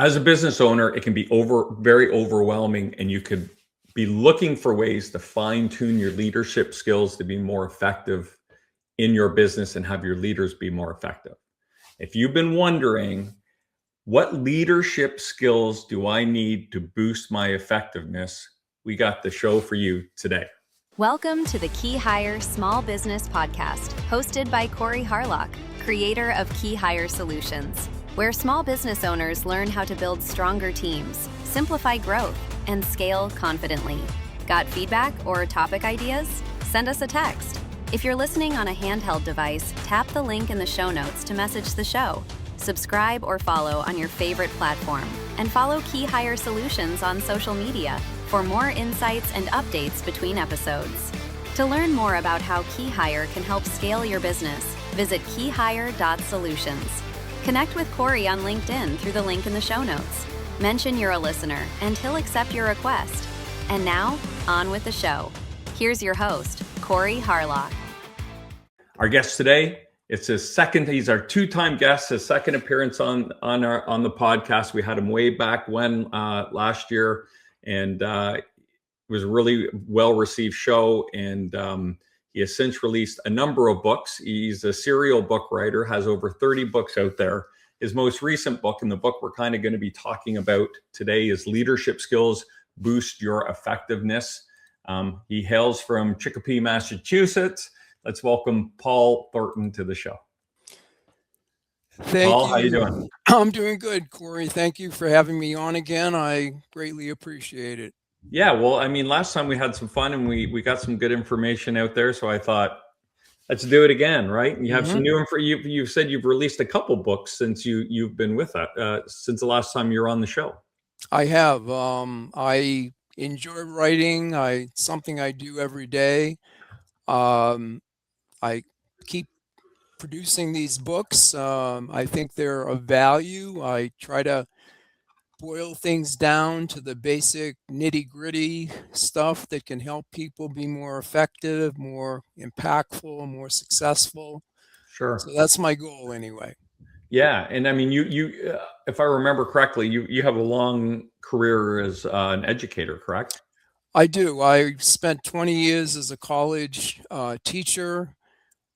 As a business owner, it can be very overwhelming, and you could be looking for ways to fine tune your leadership skills to be more effective in your business and have your leaders be more effective. If you've been wondering, what leadership skills do I need to boost my effectiveness? We got the show for you today. Welcome to the KeyHire Small Business Podcast, hosted by Corey Harlock, creator of KeyHire Solutions, where small business owners learn how to build stronger teams, simplify growth, and scale confidently. Got feedback or topic ideas? Send us a text. If you're listening on a handheld device, tap the link in the show notes to message the show. Subscribe or follow on your favorite platform, and follow KeyHire Solutions on social media for more insights and updates between episodes. To learn more about how KeyHire can help scale your business, visit keyhire.solutions. Connect with Corey on LinkedIn through the link in the show notes. Mention you're a listener, and he'll accept your request. And now, on with the show. Here's your host, Corey Harlock. Our guest today, he's our two-time guest, his second appearance on the podcast. We had him way back when last year, and it was a really well-received show. And he has since released a number of books. He's a serial book writer, has over 30 books out there. His most recent book, and the book we're kind of going to be talking about today, is Leadership Skills Boost Your Effectiveness. He hails from Chicopee, Massachusetts. Let's welcome Paul Thornton to the show. Thank Paul, you. how you doing? I'm doing good, Corey. Thank you for having me on again. I greatly appreciate it. Yeah, well, I mean, last time we had some fun and we got some good information out there. So I thought, let's do it again, right? And you have some new info. You've said you've released a couple books since you've been with us, since the last time you were on the show. I have. I enjoy writing. Something I do every day. I keep producing these books. I think they're of value. I try to boil things down to the basic nitty-gritty stuff that can help people be more effective, more impactful, more successful. Sure. So that's my goal anyway. Yeah, and I mean, you if I remember correctly, you have a long career as an educator, correct? I do. I spent 20 years as a college teacher.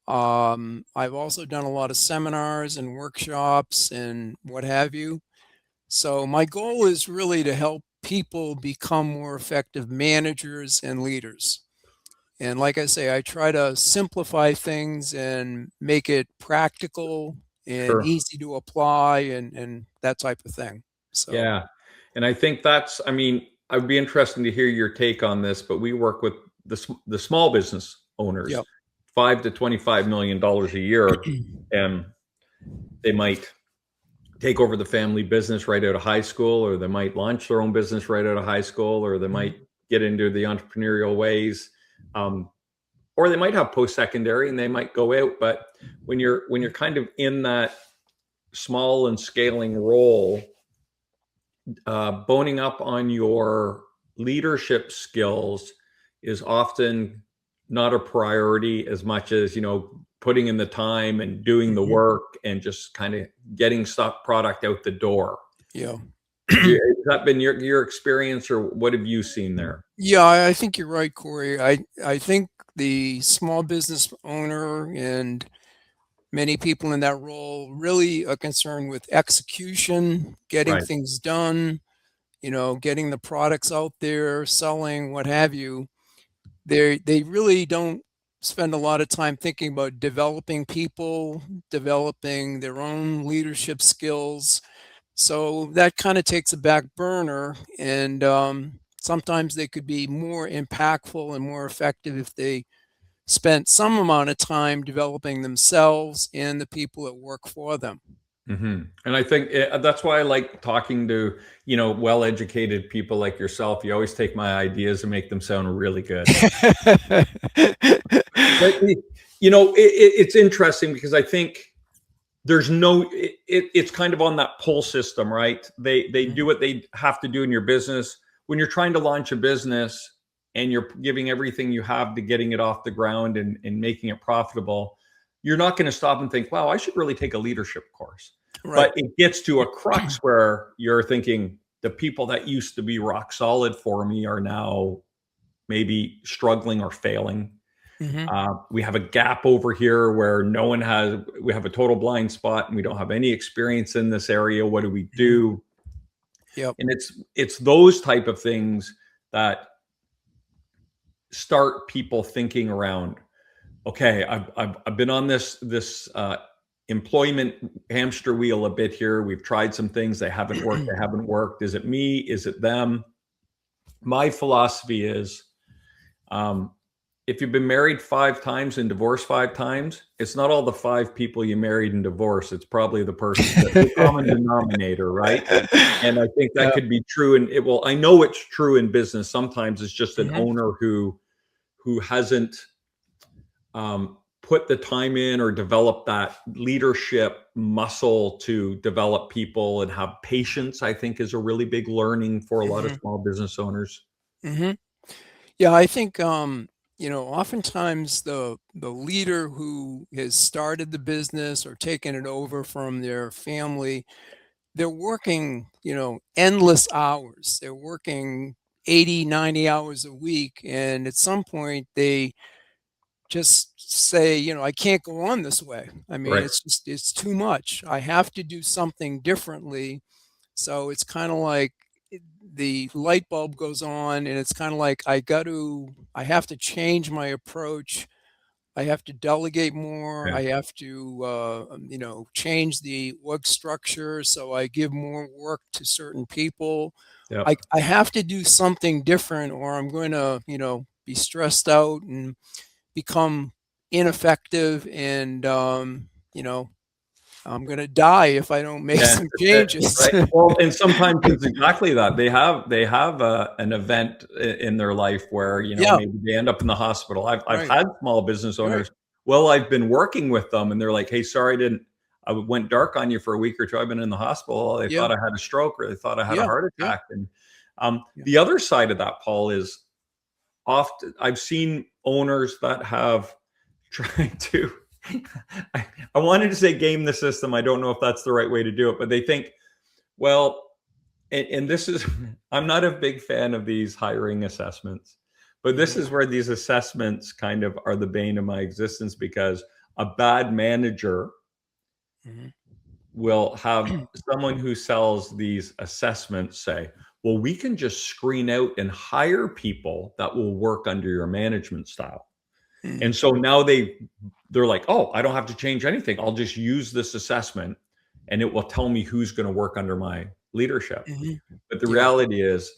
I've also done a lot of seminars and workshops and what have you. So my goal is really to help people become more effective managers and leaders. And like I say, I try to simplify things and make it practical and Sure. easy to apply and that type of thing. So Yeah, and I think I'd be interested to hear your take on this, but we work with the small business owners, Yep. $5 to $25 million a year, and they might take over the family business right out of high school, or they might launch their own business right out of high school, or they might get into the entrepreneurial ways, or they might have post-secondary and they might go out. But when you're kind of in that small and scaling role, boning up on your leadership skills is often not a priority as much as, putting in the time and doing the work and just kind of getting product out the door. yeah. Has that been your experience, or what have you seen there? Yeah, I think you're right, Corey. I think the small business owner and many people in that role really are concerned with execution, getting Right. things done, getting the products out there, selling, what have you. They really don't spend a lot of time thinking about developing people, developing their own leadership skills. So that kind of takes a back burner, and sometimes they could be more impactful and more effective if they spent some amount of time developing themselves and the people that work for them. Mm-hmm. And I think that's why I like talking to, well-educated people like yourself. You always take my ideas and make them sound really good. But, it's interesting because I think there's it's kind of on that pull system, right? They do what they have to do in your business. When you're trying to launch a business and you're giving everything you have to getting it off the ground and making it profitable, you're not going to stop and think, wow, I should really take a leadership course. Right. But it gets to a crux where you're thinking the people that used to be rock solid for me are now maybe struggling or failing. Hmm. We have a gap over here where we have a total blind spot and we don't have any experience in this area. What do we do? Yep. And it's those type of things that start people thinking around, okay, I've been on this employment hamster wheel a bit here. We've tried some things. They haven't worked. Is it me? Is it them? My philosophy is, if you've been married 5 times and divorced 5 times, it's not all the 5 people you married and divorced. It's probably the person, the common denominator, right? And I think that could be true. And I know it's true in business. Sometimes it's just an owner who hasn't put the time in or developed that leadership muscle to develop people and have patience, I think is a really big learning for a lot of small business owners. Hmm. Yeah, I think oftentimes the leader who has started the business or taken it over from their family, they're working, endless hours. They're working 80, 90 hours a week. And at some point they just say, I can't go on this way. I mean, Right. it's too much. I have to do something differently. So it's kind of like the light bulb goes on, and it's kind of like I have to change my approach. I have to delegate more. Yeah. I have to, change the work structure. So I give more work to certain people. Yeah. I have to do something different, or I'm going to, be stressed out and become ineffective. And, I'm going to die if I don't make some changes. Right. Well, and sometimes it's exactly that. They have an event in their life where, maybe they end up in the hospital. I've Right. had small business owners. Right. Well, I've been working with them and they're like, hey, sorry, I went dark on you for a week or two. I've been in the hospital. They thought I had a stroke or they thought I had a heart attack. And the other side of that, Paul, is often I've seen owners that have tried to, I wanted to say game the system. I don't know if that's the right way to do it, but they think, well, and this is, I'm not a big fan of these hiring assessments, but this is where these assessments kind of are the bane of my existence, because a bad manager will have someone who sells these assessments say, well, we can just screen out and hire people that will work under your management style. And so now they're like, oh, I don't have to change anything. I'll just use this assessment and it will tell me who's going to work under my leadership. But the reality is,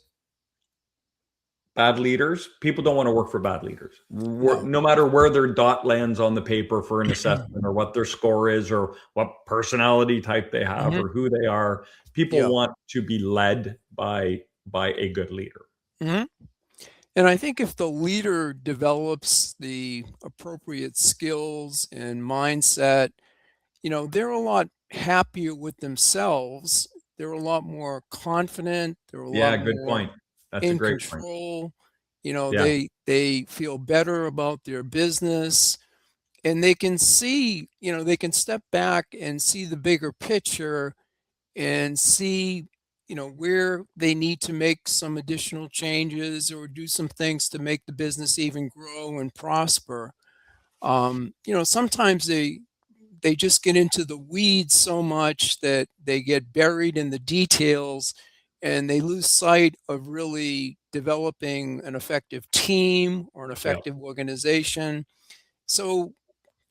bad leaders, people don't want to work for bad leaders. No matter where their dot lands on the paper for an assessment or what their score is or what personality type they have or who they are, people want to be led by a good leader. And I think if the leader develops the appropriate skills and mindset, they're a lot happier with themselves. They're a lot more confident. They're a lot Good more point. That's a in great point. control. They feel better about their business, and they can see, they can step back and see the bigger picture and see where they need to make some additional changes or do some things to make the business even grow and prosper. Sometimes they just get into the weeds so much that they get buried in the details and they lose sight of really developing an effective team or an effective organization. So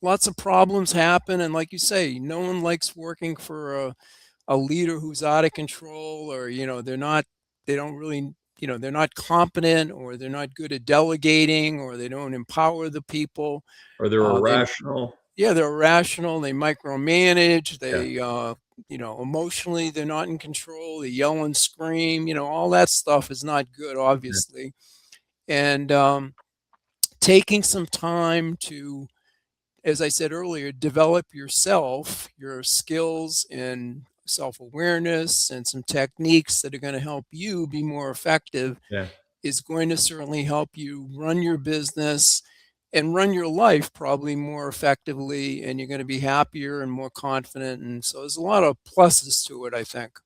lots of problems happen. And like you say, no one likes working for a leader who's out of control, or they're not competent, or they're not good at delegating, or they don't empower the people, or they're irrational. They're irrational. They micromanage. They emotionally they're not in control. They yell and scream. All that stuff is not good, obviously. And taking some time to, as I said earlier, develop yourself, your skills and self-awareness and some techniques that are going to help you be more effective is going to certainly help you run your business and run your life probably more effectively, and you're going to be happier and more confident. And so there's a lot of pluses to it, I think.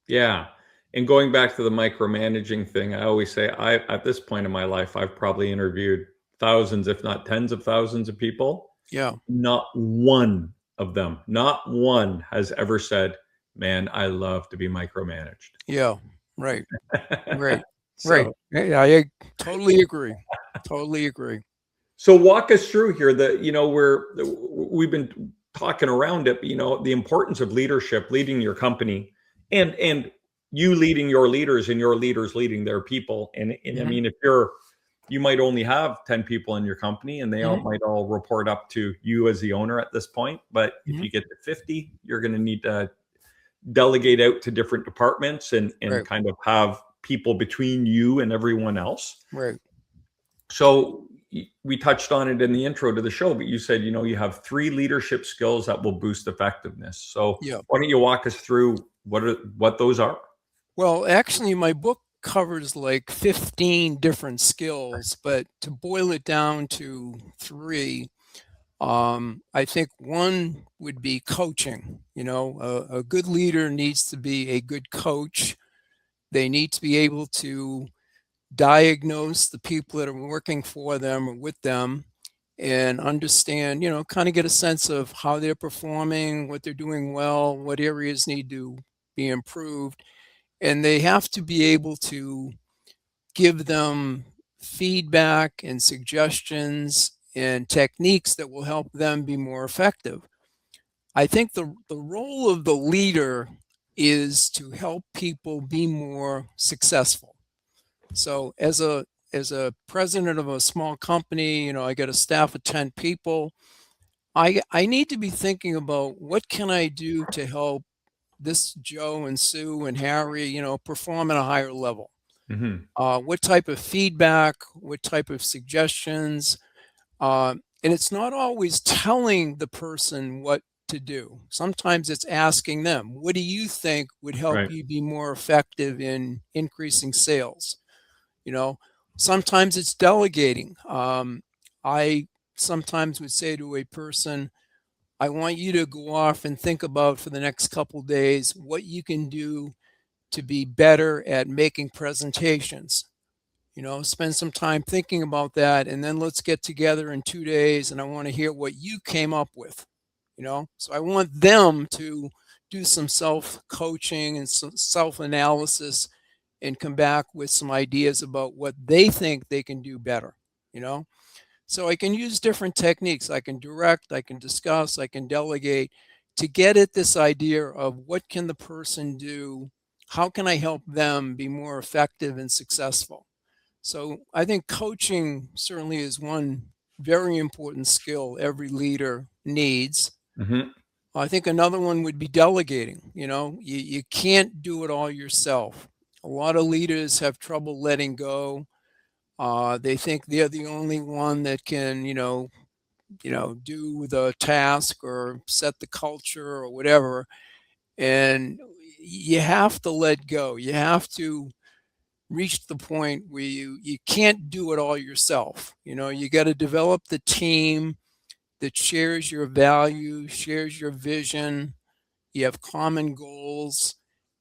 Yeah. And going back to the micromanaging thing, I always say at this point in my life, I've probably interviewed thousands, if not tens of thousands of people. Yeah. Not one of them, not one has ever said, man, I love to be micromanaged. Yeah. Right. Right. So, right. Yeah, I totally agree. Totally agree. So walk us through here that, we've been talking around it, the importance of leadership, leading your company and you leading your leaders and your leaders leading their people. And I mean, if you might only have 10 people in your company and they all might all report up to you as the owner at this point. But if you get to 50, you're going to need to delegate out to different departments and Right. kind of have people between you and everyone else. Right. So we touched on it in the intro to the show, but you said, you have 3 leadership skills that will boost effectiveness. So Yeah. why don't you walk us through what those are? Well, actually, my book covers like 15 different skills, but to boil it down to 3, I think one would be coaching. A good leader needs to be a good coach. They need to be able to diagnose the people that are working for them or with them and understand, kind of get a sense of how they're performing, what they're doing well, what areas need to be improved. And they have to be able to give them feedback and suggestions and techniques that will help them be more effective. I think the role of the leader is to help people be more successful. So as a president of a small company, I get a staff of 10 people. I need to be thinking about what can I do to help this Joe and Sue and Harry, perform at a higher level. What type of feedback, what type of suggestions, and it's not always telling the person what to do. Sometimes it's asking them, what do you think would help Right. you be more effective in increasing sales? Sometimes it's delegating. I sometimes would say to a person, I want you to go off and think about for the next couple days what you can do to be better at making presentations. Spend some time thinking about that, and then let's get together in 2 days and I want to hear what you came up with. So I want them to do some self-coaching and some self-analysis and come back with some ideas about what they think they can do better. So I can use different techniques. I can direct, I can discuss, I can delegate to get at this idea of what can the person do? How can I help them be more effective and successful? So I think coaching certainly is one very important skill every leader needs. I think another one would be delegating. You can't do it all yourself. A lot of leaders have trouble letting go. They think they're the only one that can, do the task or set the culture or whatever. And you have to let go. You have to reach the point where you can't do it all yourself. You got to develop the team that shares your values, shares your vision. You have common goals,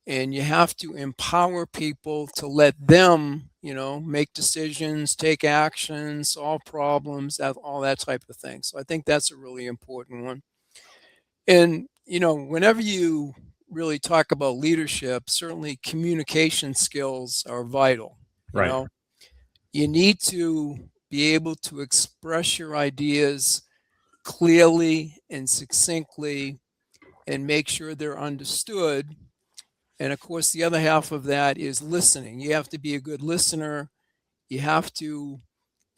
and you have to empower people to let them, make decisions, take action, solve problems, all that type of thing. So I think that's a really important one. And, whenever you really talk about leadership, certainly communication skills are vital. Right. You need to be able to express your ideas clearly and succinctly and make sure they're understood. And of course, the other half of that is listening. You have to be a good listener. You have to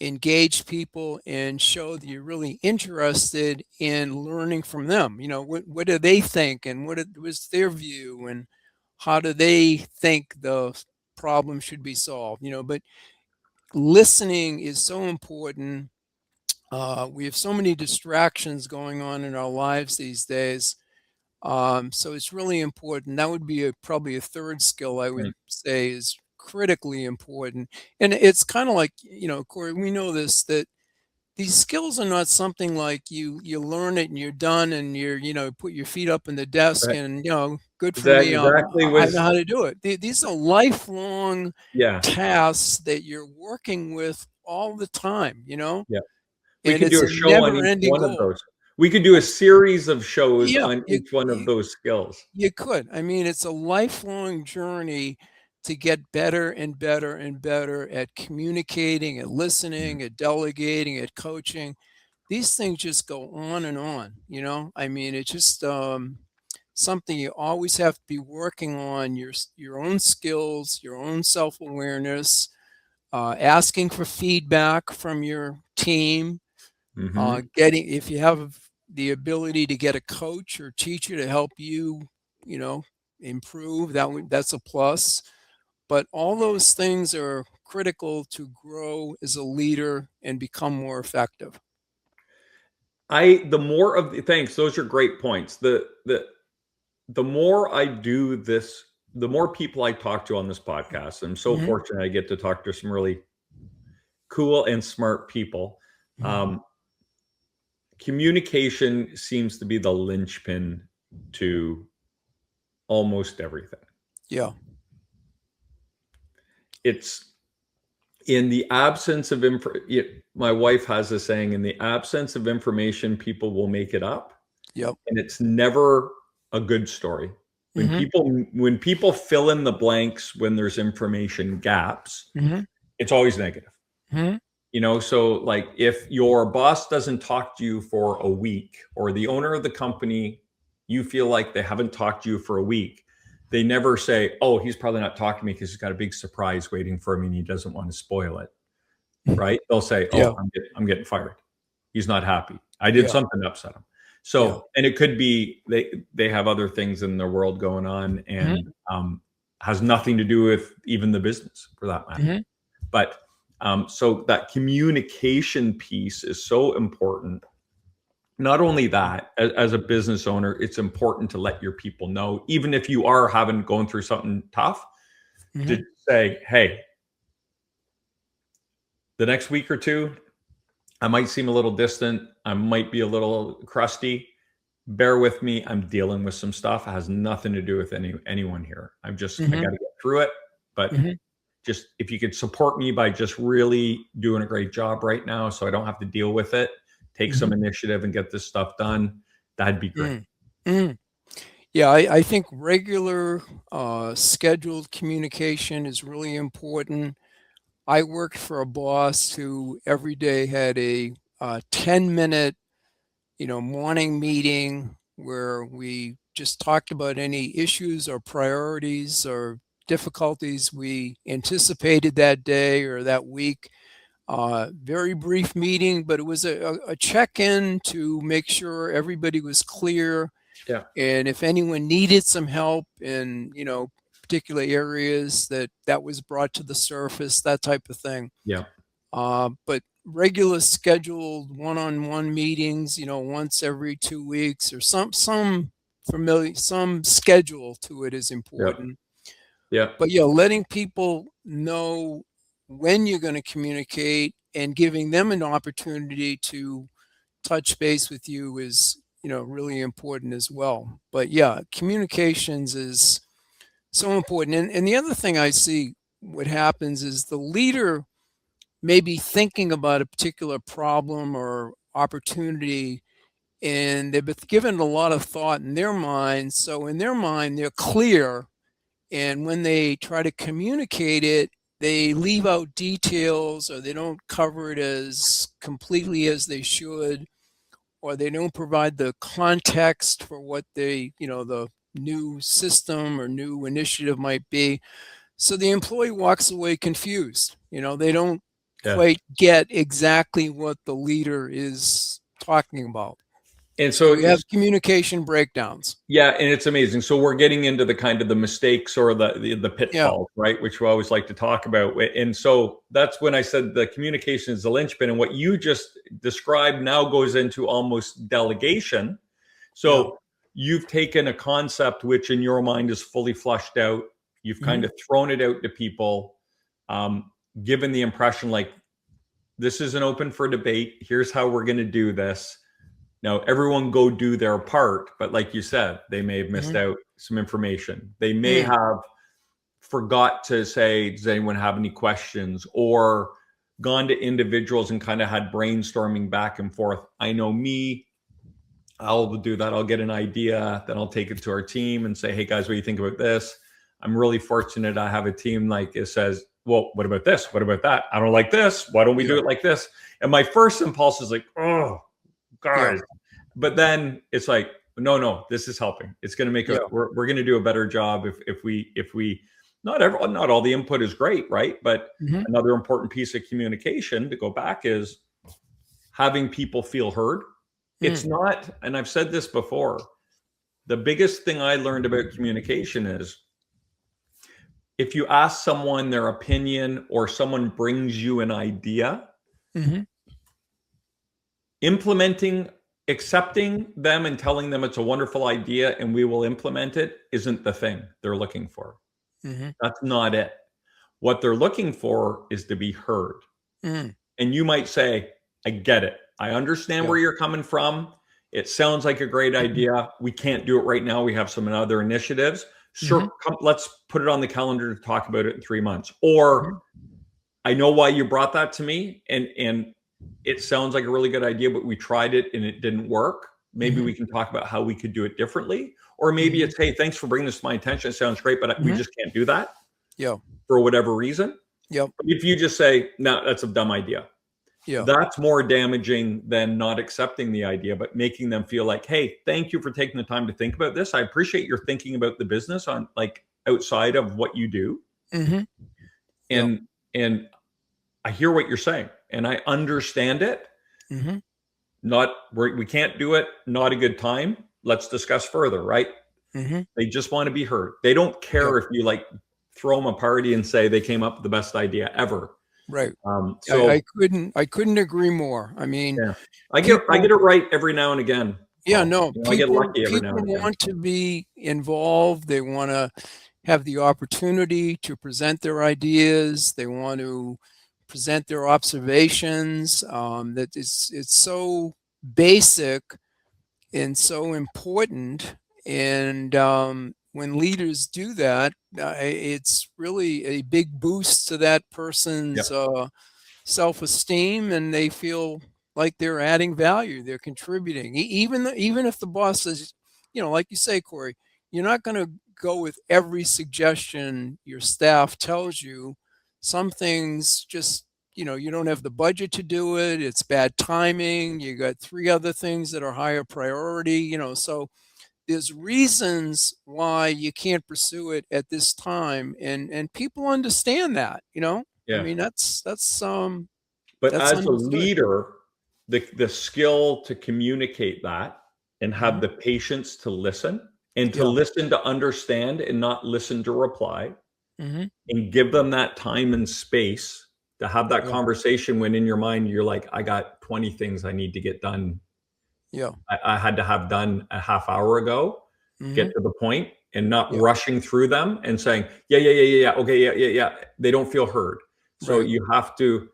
engage people and show that you're really interested in learning from them. What do they think and what was their view and how do they think the problem should be solved? But listening is so important. We have so many distractions going on in our lives these days. So it's really important. That would be probably a third skill I would say is critically important. And it's kind of like, Corey, we know this, that these skills are not something like you learn it and you're done and you're, put your feet up in the desk Right. and, good Is for that me. exactly I know was how to do it. These are lifelong yeah, tasks that you're working with all the time, yeah. We and could it's do a a show on never each ending one of goal. those. We could do a series of shows Yeah, on each one of those skills. you could. I mean, it's a lifelong journey to get better and better and better at communicating, at Mhm. listening, at delegating, at coaching. These things just go on and on. I mean, it's just something you always have to be working on your own skills, your own self-awareness, asking for feedback from your team, Mhm. getting if you have the ability to get a coach or teacher to help you, you know, improve, that's a plus. But all those things are critical to grow as a leader and become more effective. The more of the thanks, those are great points. The more I do this, the more people I talk to on this podcast. I'm so Mhm, fortunate I get to talk to some really cool and smart people. mhm. Um, Communication seems to be the linchpin to almost everything. Yeah. It's in the absence of my wife has a saying, in the absence of information, people will make it up. Yep. And it's never a good story. Mhm, When people fill in the blanks when there's information gaps, mhm, it's always negative. mhm. So like if your boss doesn't talk to you for a week, or the owner of the company, you feel like they haven't talked to you for a week, they never say, oh, he's probably not talking to me because he's got a big surprise waiting for me and he doesn't want to spoil it. Right? They'll say, Yeah, oh, I'm getting fired. He's not happy. I did yeah, something to upset him. yeah. So, and it could be they have other things in their world going on, Mhm, and has nothing to do with even the business for that matter. mhm, But so that communication piece is so important. Not only that, as a business owner, it's important to let your people know, even if you are going through something tough, mhm. to say, hey, the next week or two, I might seem a little distant. I might be a little crusty. Bear with me. I'm dealing with some stuff. It has nothing to do with anyone here. I got Mhm, to get through it. But mhm, just if you could support me by just really doing a great job right now, so I don't have to deal with it, take some mhm, initiative and get this stuff done, that'd be great. mm, mm. Yeah, I think regular, scheduled communication is really important. I worked for a boss who every day had a 10-minute, morning meeting where we just talked about any issues or priorities or difficulties we anticipated that day or that week. Very brief meeting, but it was a check-in to make sure everybody was clear, Yeah, and if anyone needed some help in, particular areas, that was brought to the surface, that type of thing. yeah. But regular scheduled one-on-one meetings, once every 2 weeks or some schedule to it is Yep. important. Yep. But yeah, letting people know when you're going to communicate and giving them an opportunity to touch base with you is, really important as well. But yeah, communications is so important. And the other thing I see what happens is the leader may be thinking about a particular problem or opportunity, and they've been given a lot of thought in their mind. So in their mind, they're clear. And when they try to communicate it, they leave out details or they don't cover it as completely as they should, or they don't provide the context for what the new system or new initiative might be. So the employee walks away confused. They don't Yeah. quite get exactly what the leader is talking about. And So so you have communication breakdowns. yeah, and it's amazing. So we're getting into the kind of the mistakes or the Yeah. pitfalls, right? Which we always like to talk about. And so that's when I said the communication is the linchpin. And what you just described now goes into almost delegation. Yeah. So you've taken a concept which in your mind is fully flushed out. You've kind Mhm. of thrown it out to people, given the impression like this isn't open for debate. Here's how we're going to do this. Now, everyone go do their part. But like you said, they may have missed out some information. They may have forgot to say, does anyone have any questions? Or gone to individuals and kind of had brainstorming back and forth. I know me, I'll do that. I'll get an idea, then I'll take it to our team and say, hey guys, what do you think about this? I'm really fortunate I have a team like it says, well, what about this? What about that? I don't like this. Why don't we do it like this? And my first impulse is like, oh, guys. But then it's like, no, this is helping. It's going to make we're going to do a better job if we not all the input is great, right? But another important piece of communication to go back is having people feel heard. It's not, and I've said this before, the biggest thing I learned about communication is if you ask someone their opinion or someone brings you an idea, implementing, accepting them and telling them it's a wonderful idea and we will implement it isn't the thing they're looking for. That's not it. What they're looking for is to be heard. And you might say, I get it. I understand where you're coming from. It sounds like a great idea. We can't do it right now. We have some other initiatives. Sure, let's put it on the calendar to talk about it in 3 months. Or I know why you brought that to me, and it sounds like a really good idea, but we tried it and it didn't work. Maybe we can talk about how we could do it differently. Or maybe it's, hey, thanks for bringing this to my attention. It sounds great, but we just can't do that. For whatever reason. If you just say, no, that's a dumb idea. That's more damaging than not accepting the idea, but making them feel like, hey, thank you for taking the time to think about this. I appreciate your thinking about the business on like outside of what you do. And I hear what you're saying and I understand it. We can't do it. Not a good time. Let's discuss further. Right. They just want to be heard. They don't care if you like throw them a party and say they came up with the best idea ever. Right. So I couldn't agree more. I mean, I get it right every now and again. I get lucky every now and people again. want to be involved. They want to have the opportunity to present their ideas. They want to present their observations. That it's so basic and so important. And when leaders do that, it's really a big boost to that person's self-esteem, and they feel like they're adding value, they're contributing. Even if the boss says, like you say, Corey, you're not going to go with every suggestion your staff tells you. Some things just, you don't have the budget to do it. It's bad timing. You got 3 other things that are higher priority, so there's reasons why you can't pursue it at this time, and people understand that. I mean, that's But that's as a understood. leader, the skill to communicate that and have the patience to listen and to listen to understand and not listen to reply, and give them that time and space to have that conversation when in your mind you're like, I got 20 things I need to get done. I had to have done a half hour ago, get to the point, and not rushing through them and saying, okay, they don't feel heard. So you have to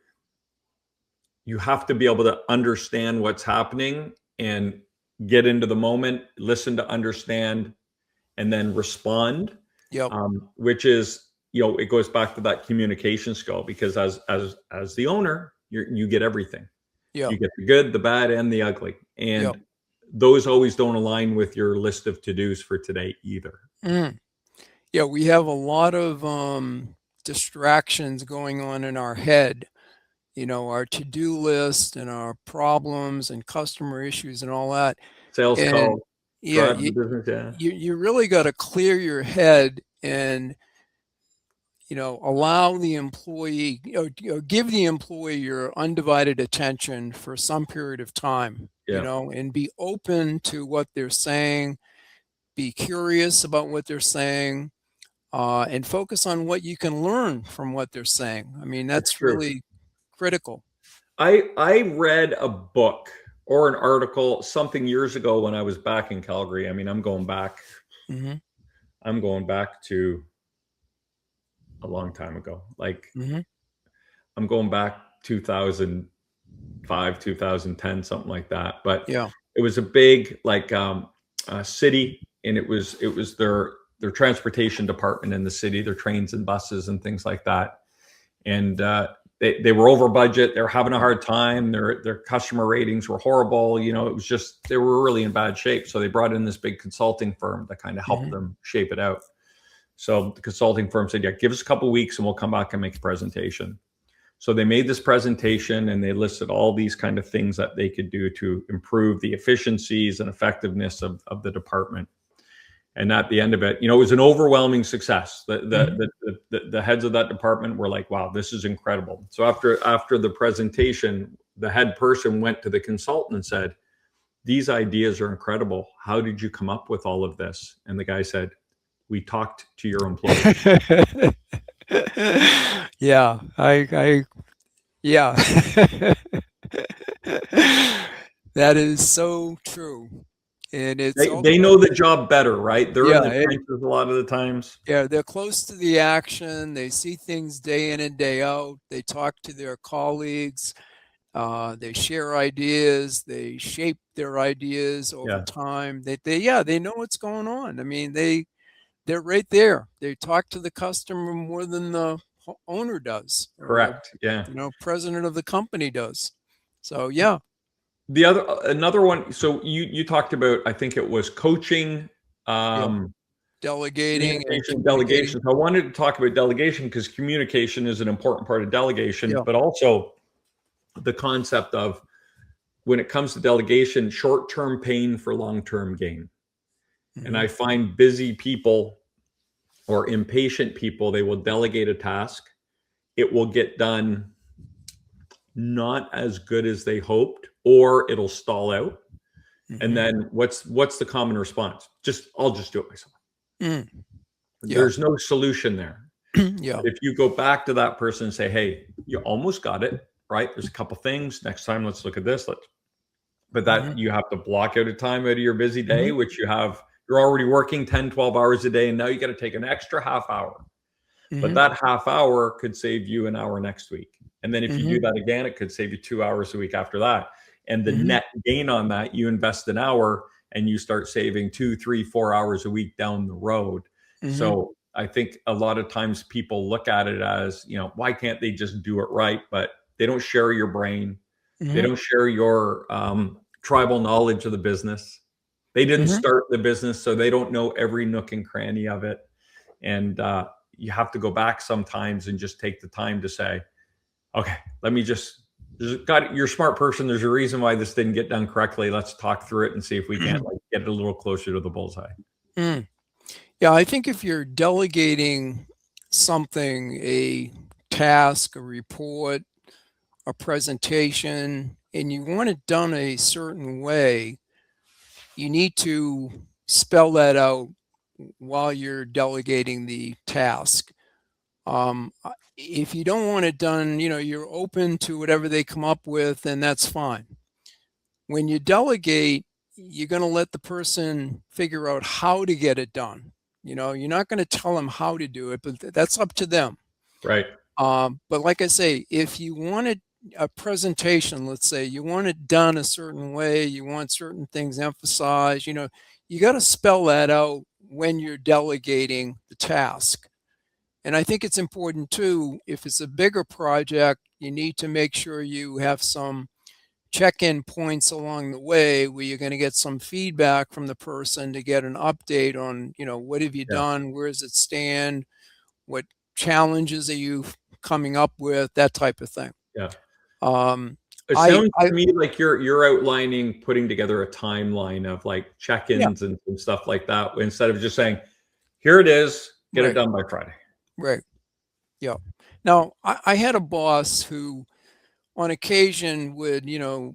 be able to understand what's happening and get into the moment, listen to understand, and then respond. Which is, it goes back to that communication skill, because as the owner, you get everything. You get the good, the bad, and the ugly. And those always don't align with your list of to-dos for today either. We have a lot of distractions going on in our head. Our to-do list and our problems and customer issues and all that. Sales call. You really got to clear your head and allow the employee, give the employee your undivided attention for some period of time, and be open to what they're saying, be curious about what they're saying, and focus on what you can learn from what they're saying. I mean, that's really critical. I read a book or an article something years ago when I was back in Calgary. I mean, I'm going back to a long time ago. Like I'm going back 2000, 2010, something like that. But Yeah. it was a big city, and it was their transportation department in the city, their trains and buses and things like that. And they were over budget. They were having a hard time. Their customer ratings were horrible. It was just, they were really in bad shape. So they brought in this big consulting firm to kind of help them shape it out. So the consulting firm said, yeah, give us a couple of weeks and we'll come back and make a presentation. So they made this presentation and they listed all these kind of things that they could do to improve the efficiencies and effectiveness of the department. And at the end of it, it was an overwhelming success. The heads of that department were like, wow, this is incredible. So after the presentation, the head person went to the consultant and said, these ideas are incredible. How did you come up with all of this? And the guy said, we talked to your employees. Yeah, yeah. That is so true. And they know the job better, right? They're in the trenches a lot of the times. Yeah, they're close to the action. They see things day in and day out. They talk to their colleagues. They share ideas. They shape their ideas over time. They know what's going on. I mean, they're right there. They talk to the customer more than the owner does. Correct. Yeah. President of the company does. So yeah. Another one. So you talked about, I think it was coaching, delegating, delegation. So I wanted to talk about delegation because communication is an important part of delegation, but also the concept of, when it comes to delegation, short-term pain for long-term gain. And I find busy people or impatient people, they will delegate a task. It will get done not as good as they hoped, or it'll stall out. And then what's the common response? I'll just do it myself. There's no solution there. If you go back to that person and say, hey, you almost got it, right? There's a couple things. Next time, let's look at this. But that you have to block out a time out of your busy day, which you're already working 10, 12 hours a day. And now you got to take an extra half hour. But that half hour could save you an hour next week. And then if you do that again, it could save you 2 hours a week after that. And the net gain on that, you invest an hour and you start saving 2, 3, 4 hours a week down the road. So I think a lot of times people look at it as, why can't they just do it right? But they don't share your brain. They don't share your tribal knowledge of the business. They didn't start the business, so they don't know every nook and cranny of it. And you have to go back sometimes and just take the time to say, okay, you're a smart person. There's a reason why this didn't get done correctly. Let's talk through it and see if we can't get it a little closer to the bullseye. Yeah, I think if you're delegating something, a task, a report, a presentation, and you want it done a certain way, you need to spell that out while you're delegating the task. If you don't want it done, you're open to whatever they come up with, and that's fine. When you delegate, you're going to let the person figure out how to get it done. You're not going to tell them how to do it, but that's up to them. Right. But like I say, if you wanted a presentation, let's say you want it done a certain way, you want certain things emphasized, you got to spell that out when you're delegating the task. And I think it's important too, if it's a bigger project, you need to make sure you have some check-in points along the way where you're going to get some feedback from the person to get an update on, what have you done? Where does it stand? What challenges are you coming up with? That type of thing. Yeah. It sounds to me like you're outlining, putting together a timeline of like check-ins and stuff like that, instead of just saying, here it is, get it done by Friday. Right. Yeah. Now, I had a boss who on occasion would,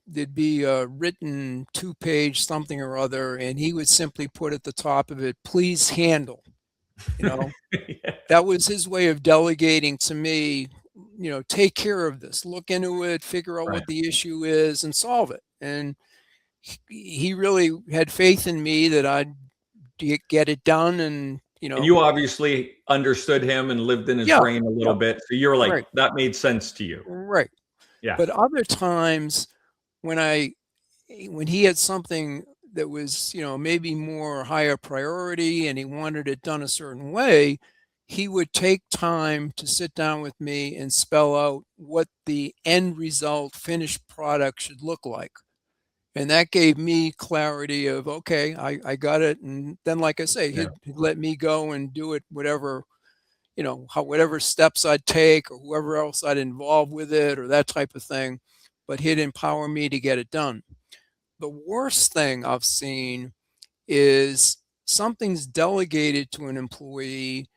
there'd be a written 2-page something or other, and he would simply put at the top of it, please handle. That was his way of delegating to me, take care of this, look into it, figure out what the issue is and solve it. And he really had faith in me that I'd get it done. And and you obviously understood him and lived in his brain a little bit. So you're like, that made sense to you. Right. Yeah. But other times when he had something that was, maybe more higher priority and he wanted it done a certain way, he would take time to sit down with me and spell out what the end result finished product should look like. And that gave me clarity of, okay, I got it. And then, like I say, Yeah. he'd let me go and do it, whatever, whatever steps I'd take or whoever else I'd involve with it or that type of thing. But he'd empower me to get it done. The worst thing I've seen is something's delegated to an employee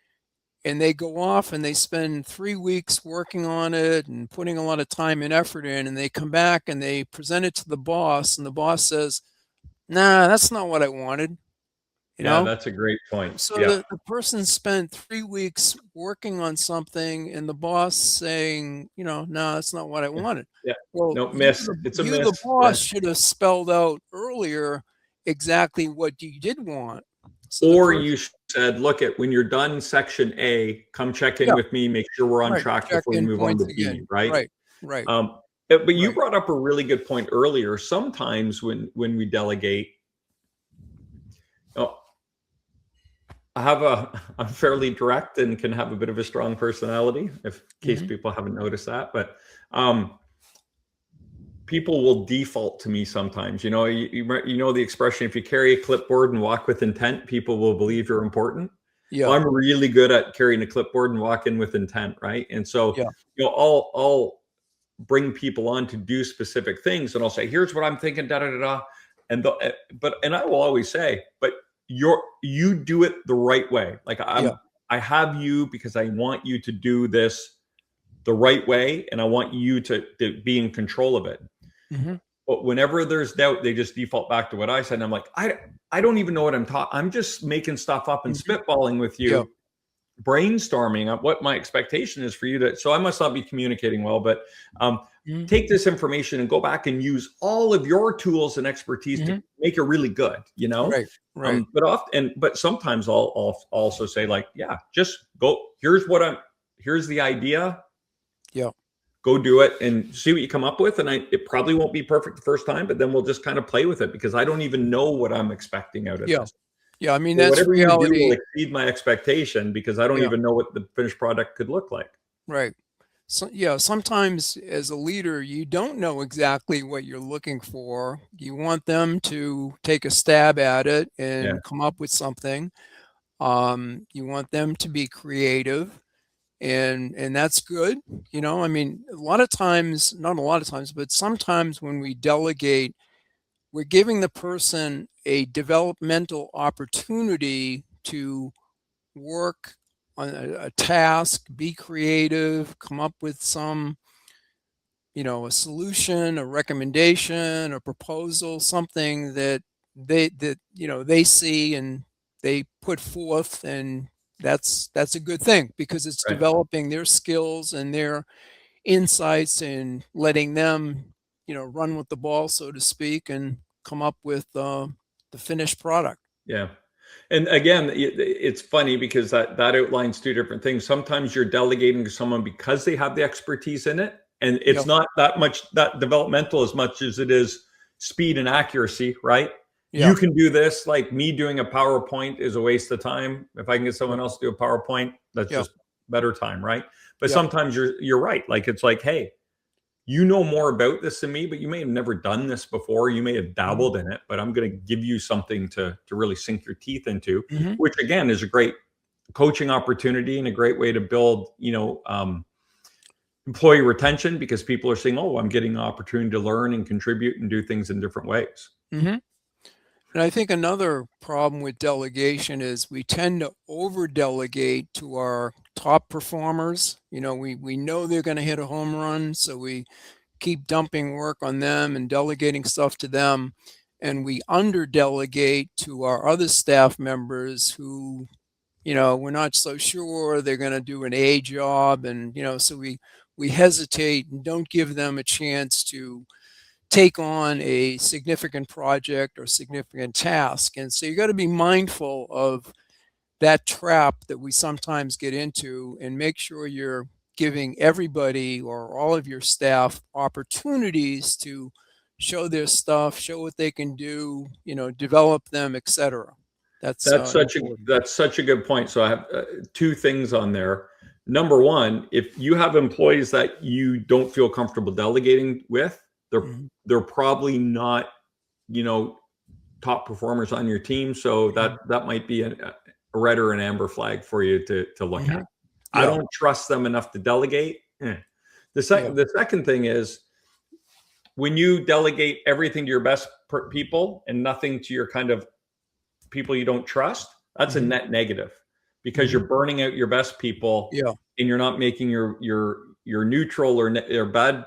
and they go off and they spend 3 weeks working on it and putting a lot of time and effort in, and they come back and they present it to the boss, and the boss says, nah, that's not what I wanted. Yeah, that's a great point. So Yeah. the person spent 3 weeks working on something and the boss saying, no, that's not what I wanted. Yeah. Well, No, miss. It's a miss. the boss should have spelled out earlier exactly what you did want. Or you said, look, when you're done section A, come check in with me, make sure we're on track before we move on to B, right? Right. But you brought up a really good point earlier. Sometimes when we delegate, I'm fairly direct and can have a bit of a strong personality, in case people haven't noticed that. But people will default to me sometimes. You know the expression, if you carry a clipboard and walk with intent, people will believe you're important. Yeah. Well, I'm really good at carrying a clipboard and walking with intent, right? And so, I'll bring people on to do specific things, and I'll say, here's what I'm thinking, da da da da. And I will always say, but you do it the right way. Like I have you because I want you to do this the right way, and I want you to be in control of it. Mm-hmm. But whenever there's doubt, they just default back to what I said. And I'm like, I don't even know what I'm talking. I'm just making stuff up and spitballing with you, brainstorming up what my expectation is for you so I must not be communicating well, but take this information and go back and use all of your tools and expertise to make it really good, Right. But sometimes I'll also say, like, just go, here's the idea. Yeah. Go do it and see what you come up with. And it probably won't be perfect the first time, but then we'll just kind of play with it because I don't even know what I'm expecting out of this. Yeah. I mean, that's whatever reality. You do will exceed my expectation because I don't even know what the finished product could look like. Right. So, sometimes as a leader, you don't know exactly what you're looking for. You want them to take a stab at it and come up with something. You want them to be creative. And that's good. I mean, not a lot of times, but sometimes when we delegate, we're giving the person a developmental opportunity to work on a task, be creative, come up with some, a solution, a recommendation, a proposal, something that they see and they put forth, and that's a good thing because it's developing their skills and their insights and letting them, run with the ball, so to speak, and come up with the finished product. Yeah. And again, it's funny because that outlines two different things. Sometimes you're delegating to someone because they have the expertise in it. And it's not that developmental as much as it is speed and accuracy, right? Yeah. You can do this. Like me doing a PowerPoint is a waste of time. If I can get someone else to do a PowerPoint, that's just better time, right? But sometimes you're right. Like it's like, hey, you know more about this than me, but you may have never done this before. You may have dabbled in it, but I'm going to give you something to really sink your teeth into, which again is a great coaching opportunity and a great way to build, employee retention because people are saying, oh, I'm getting an opportunity to learn and contribute and do things in different ways. Mm-hmm. And I think another problem with delegation is we tend to over-delegate to our top performers. We know they're going to hit a home run, so we keep dumping work on them and delegating stuff to them. And we under-delegate to our other staff members who, we're not so sure they're going to do an A job. And, so we hesitate and don't give them a chance to take on a significant project or significant task. And so you got to be mindful of that trap that we sometimes get into and make sure you're giving everybody or all of your staff opportunities to show their stuff, show what they can do, develop them, etc. That's such a good point. So I have two things on there. Number one, if you have employees that you don't feel comfortable delegating with, they're probably not, top performers on your team. So that might be a red or an amber flag for you to look at. I don't trust them enough to delegate. The second thing is, when you delegate everything to your best people and nothing to your kind of people you don't trust, that's a net negative, because you're burning out your best people, and you're not making your neutral or bad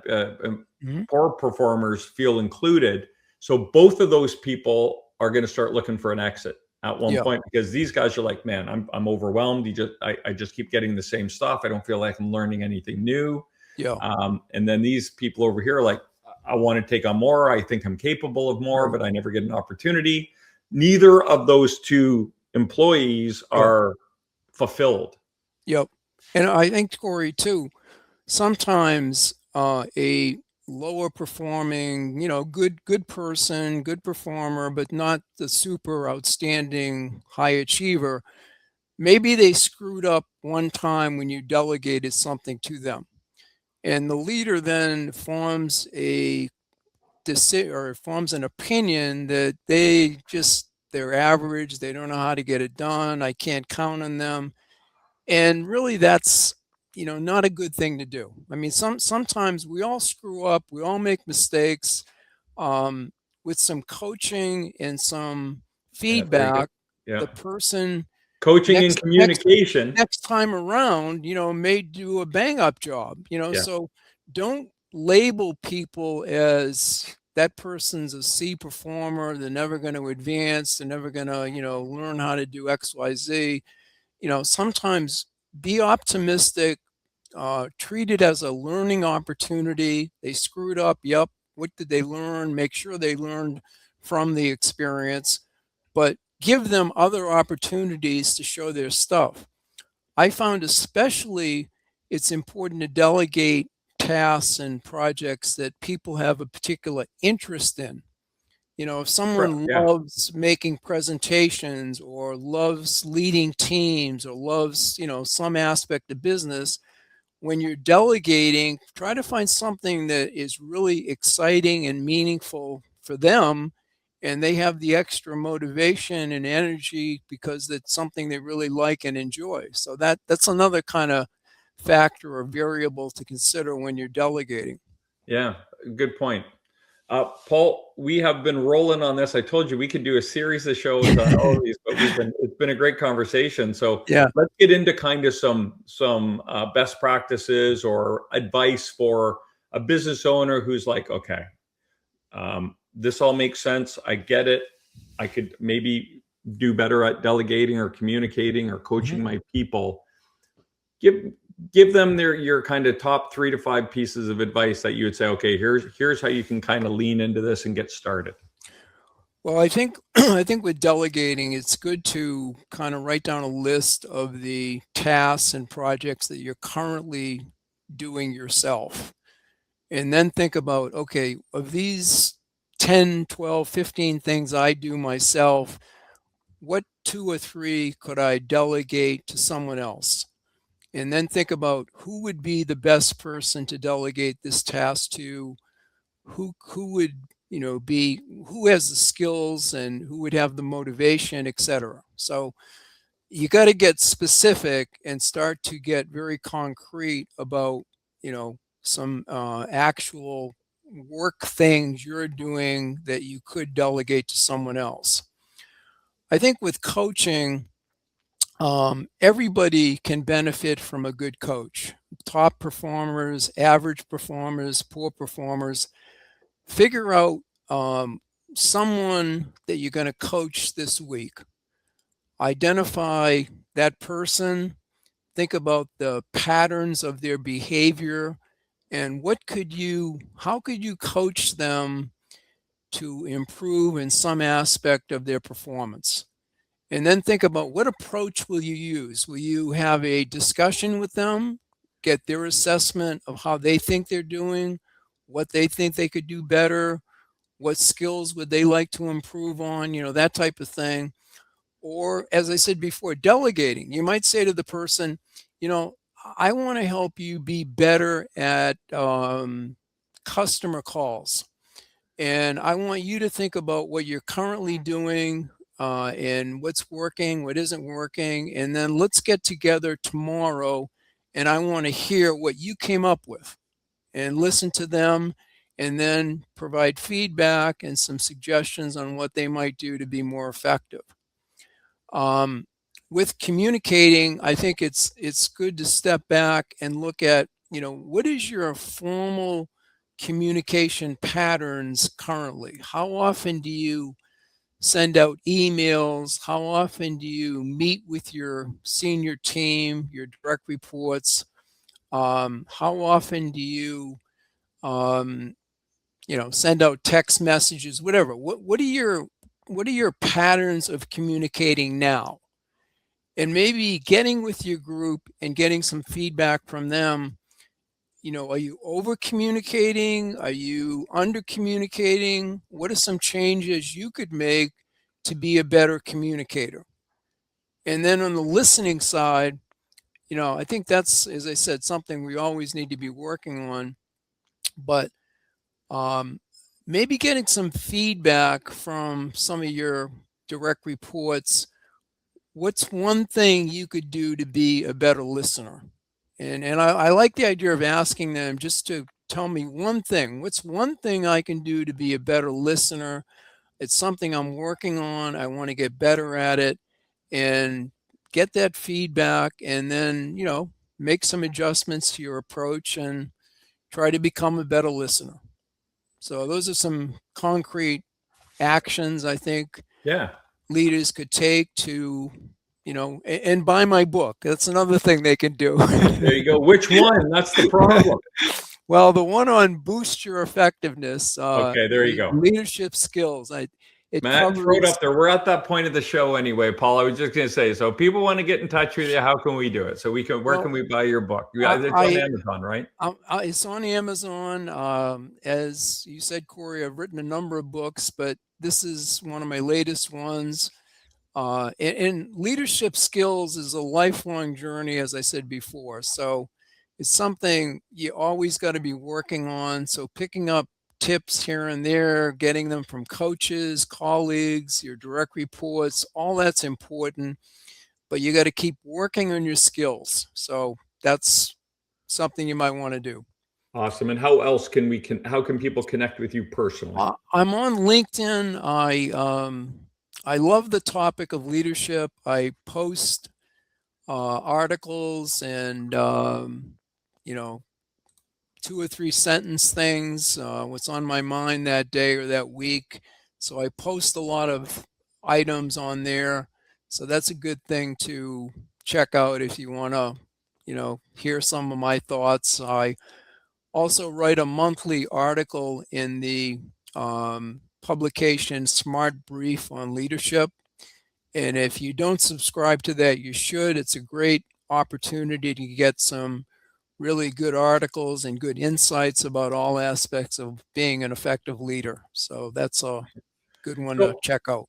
poor performers feel included. So both of those people are going to start looking for an exit at one point, because these guys are like, man, I'm overwhelmed. I just keep getting the same stuff. I don't feel like I'm learning anything new. And then these people over here are like, I want to take on more. I think I'm capable of more, but I never get an opportunity. Neither of those two employees are fulfilled. Yep. And I think, Corey, too, sometimes a lower performing, good person, good performer, but not the super outstanding high achiever, maybe they screwed up one time when you delegated something to them. And the leader then forms an opinion that they're average, they don't know how to get it done, I can't count on them. And really that's, not a good thing to do. I mean, sometimes we all screw up, we all make mistakes. With some coaching and some feedback, the person coaching and communication next time around, may do a bang up job, so don't label people as that person's a C performer, they're never going to advance, they're never going to, learn how to do XYZ. Sometimes be optimistic, treat it as a learning opportunity. They screwed up. Yep. What did they learn? Make sure they learned from the experience, but give them other opportunities to show their stuff. I found especially it's important to delegate tasks and projects that people have a particular interest in. If someone loves making presentations or loves leading teams or loves, some aspect of business, when you're delegating, try to find something that is really exciting and meaningful for them, and they have the extra motivation and energy because it's something they really like and enjoy. So that's another kind of factor or variable to consider when you're delegating. Yeah, good point. Paul, we have been rolling on this. I told you we could do a series of shows on all of these, but it's been a great conversation. So let's get into kind of some best practices or advice for a business owner who's like, okay, this all makes sense. I get it. I could maybe do better at delegating or communicating or coaching my people. Give them your kind of top 3 to 5 pieces of advice that you would say, okay, here's how you can kind of lean into this and get started. Well, I think with delegating, it's good to kind of write down a list of the tasks and projects that you're currently doing yourself. And then think about, okay, of these 10, 12, 15 things I do myself, what 2 or 3 could I delegate to someone else? And then think about who would be the best person to delegate this task to, who would, who has the skills and who would have the motivation, etc. So you got to get specific and start to get very concrete about, some actual work things you're doing that you could delegate to someone else. I think with coaching, everybody can benefit from a good coach. Top performers, average performers, poor performers. Figure out someone that you're going to coach this week. Identify that person. Think about the patterns of their behavior and how could you coach them to improve in some aspect of their performance? And then think about what approach will you use? Will you have a discussion with them get their assessment of how they think they're doing, what they think they could do better, what skills would they like to improve on, that type of thing. Or, as I said before, delegating. You might say to the person, I want to help you be better at customer calls. And I want you to think about what you're currently doing and what's working, what isn't working. And then let's get together tomorrow and I want to hear what you came up with and listen to them and then provide feedback and some suggestions on what they might do to be more effective. With communicating, I think it's good to step back and look at, what is your formal communication patterns currently? How often do you send out emails? How often do you meet with your senior team, your direct reports? How often do you, send out text messages, whatever? What are your patterns of communicating now? And maybe getting with your group and getting some feedback from them. Are you over communicating? Are you under communicating? What are some changes you could make to be a better communicator? And then on the listening side, I think that's, as I said, something we always need to be working on. But maybe getting some feedback from some of your direct reports. What's one thing you could do to be a better listener? And I like the idea of asking them just to tell me one thing. What's one thing I can do to be a better listener? It's something I'm working on. I want to get better at it and get that feedback and then, make some adjustments to your approach and try to become a better listener. So those are some concrete actions I think leaders could take to, and buy my book. That's another thing they can do. There you go. Which one? That's the problem. Well, the one on boost your effectiveness. Okay, there you go. Leadership skills. Matt, throw it up there. We're at that point of the show anyway, Paul. I was just going to say, so people want to get in touch with you. How can we do it? So where can we buy your book? It's on Amazon, right? It's on Amazon. As you said, Corey, I've written a number of books, but this is one of my latest ones. And leadership skills is a lifelong journey, as I said before. So it's something you always got to be working on. So picking up tips here and there, getting them from coaches, colleagues, your direct reports, all that's important, but you got to keep working on your skills. So that's something you might want to do. Awesome. And how else how can people connect with you personally? I'm on LinkedIn. I love the topic of leadership. I post articles and, 2 or 3 sentence things, what's on my mind that day or that week. So I post a lot of items on there. So that's a good thing to check out if you want to, hear some of my thoughts. I also write a monthly article in the publication Smart Brief on Leadership. And if you don't subscribe to that, you should. It's a great opportunity to get some really good articles and good insights about all aspects of being an effective leader. So that's a good one to check out.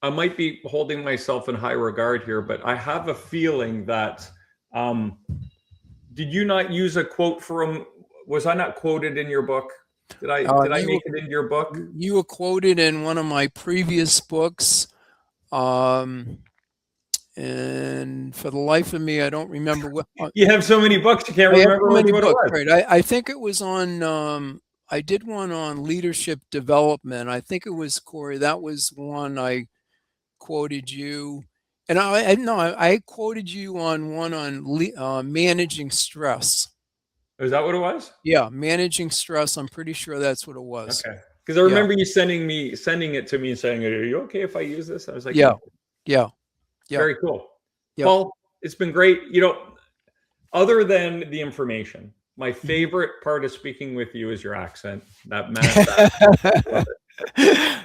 I might be holding myself in high regard here, but I have a feeling that, did you not use a quote from, was I not quoted in your book? Did I make it into your book? You were quoted in one of my previous books. And for the life of me, I don't remember what. You have so many books, you can't remember what it was. Right. I think it was on, I did one on leadership development. I think it was, Corey, that was one I quoted you. And I quoted you on one on managing stress. Is that what it was? Yeah, managing stress. I'm pretty sure that's what it was. Okay. Because I remember you sending it to me and saying, "Are you okay if I use this?" I was like, Yeah. Very cool. Yep. Paul, it's been great. Other than the information, my favorite part of speaking with you is your accent. That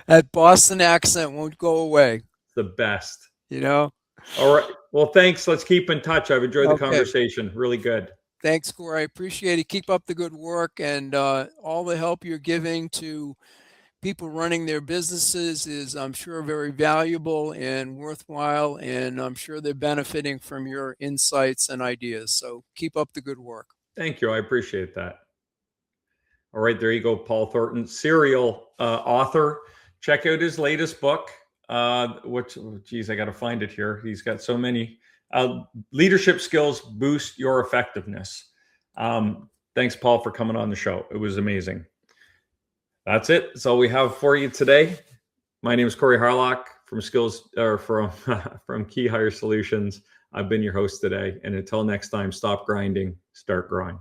That Boston accent won't go away. The best. All right. Well, thanks. Let's keep in touch. I've enjoyed the conversation. Really good. Thanks, Corey. I appreciate it. Keep up the good work, and all the help you're giving to people running their businesses is, I'm sure, very valuable and worthwhile, and I'm sure they're benefiting from your insights and ideas. So keep up the good work. Thank you. I appreciate that. All right, there you go, Paul Thornton, serial author. Check out his latest book. I got to find it here. He's got so many. Leadership Skills Boost Your Effectiveness. Thanks, Paul, for coming on the show. It was amazing. That's it. That's all we have for you today. My name is Corey Harlock from KeyHire Solutions. I've been your host today. And until next time, stop grinding, start growing.